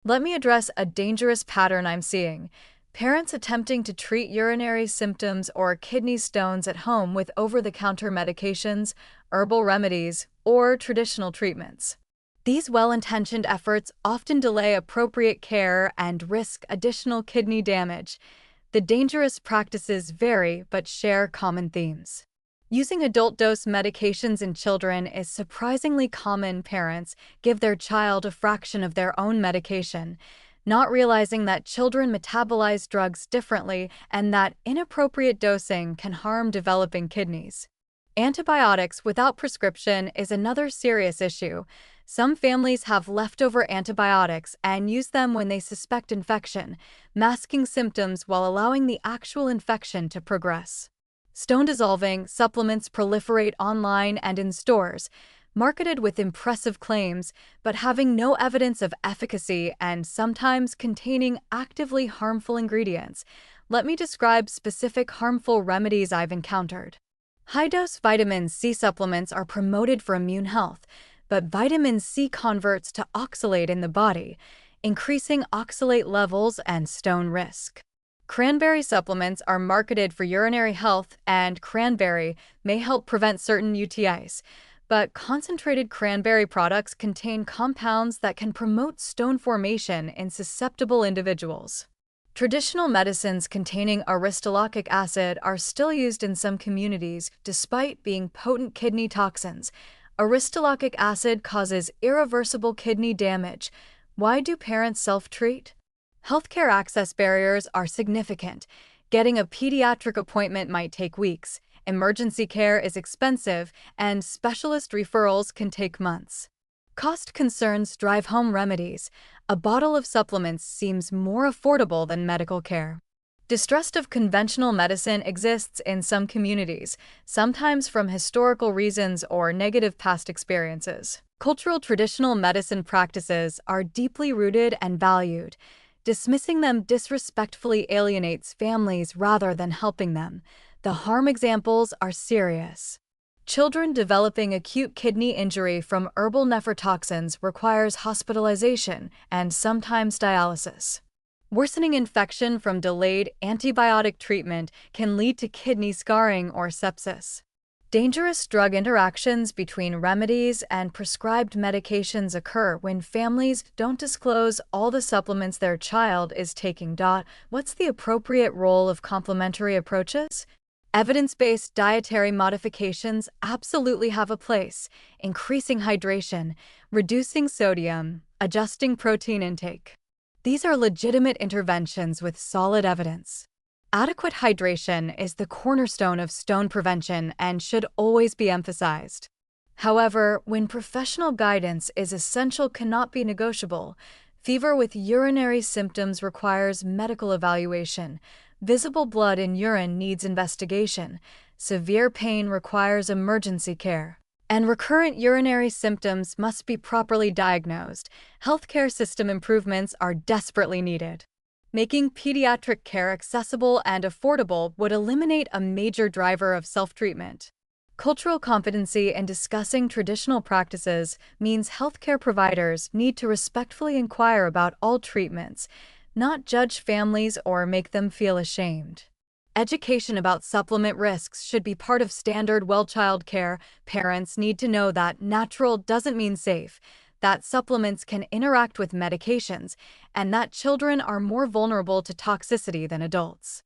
Let me address a dangerous pattern I'm seeing. Parents attempting to treat urinary symptoms or kidney stones at home with over-the-counter medications, herbal remedies, or traditional treatments. These well-intentioned efforts often delay appropriate care and risk additional kidney damage. The dangerous practices vary but share common themes. Using adult-dose medications in children is surprisingly common. Parents give their child a fraction of their own medication, not realizing that children metabolize drugs differently and that inappropriate dosing can harm developing kidneys. Antibiotics without prescription is another serious issue. Some families have leftover antibiotics and use them when they suspect infection, masking symptoms while allowing the actual infection to progress. Stone-dissolving supplements proliferate online and in stores, marketed with impressive claims, but having no evidence of efficacy and sometimes containing actively harmful ingredients. Let me describe specific harmful remedies I've encountered. High-dose vitamin C supplements are promoted for immune health, but vitamin C converts to oxalate in the body, increasing oxalate levels and stone risk. Cranberry supplements are marketed for urinary health, and cranberry may help prevent certain UTIs, but concentrated cranberry products contain compounds that can promote stone formation in susceptible individuals. Traditional medicines containing aristolochic acid are still used in some communities despite being potent kidney toxins. Aristolochic acid causes irreversible kidney damage. Why do parents self-treat? Healthcare access barriers are significant. Getting a pediatric appointment might take weeks, emergency care is expensive, and specialist referrals can take months. Cost concerns drive home remedies. A bottle of supplements seems more affordable than medical care. Distrust of conventional medicine exists in some communities, sometimes from historical reasons or negative past experiences. Cultural traditional medicine practices are deeply rooted and valued. Dismissing them disrespectfully alienates families rather than helping them. The harm examples are serious. Children developing acute kidney injury from herbal nephrotoxins requires hospitalization and sometimes dialysis. Worsening infection from delayed antibiotic treatment can lead to kidney scarring or sepsis. Dangerous drug interactions between remedies and prescribed medications occur when families don't disclose all the supplements their child is taking. What's the appropriate role of complementary approaches? Evidence-based dietary modifications absolutely have a place, increasing hydration, reducing sodium, adjusting protein intake. These are legitimate interventions with solid evidence. Adequate hydration is the cornerstone of stone prevention and should always be emphasized. However, when professional guidance is essential, cannot be negotiable. Fever with urinary symptoms requires medical evaluation. Visible blood in urine needs investigation. Severe pain requires emergency care. And recurrent urinary symptoms must be properly diagnosed. Healthcare system improvements are desperately needed. Making pediatric care accessible and affordable would eliminate a major driver of self-treatment. Cultural competency in discussing traditional practices means healthcare providers need to respectfully inquire about all treatments, not judge families or make them feel ashamed. Education about supplement risks should be part of standard child care. Parents need to know that natural doesn't mean safe, that supplements can interact with medications, and that children are more vulnerable to toxicity than adults.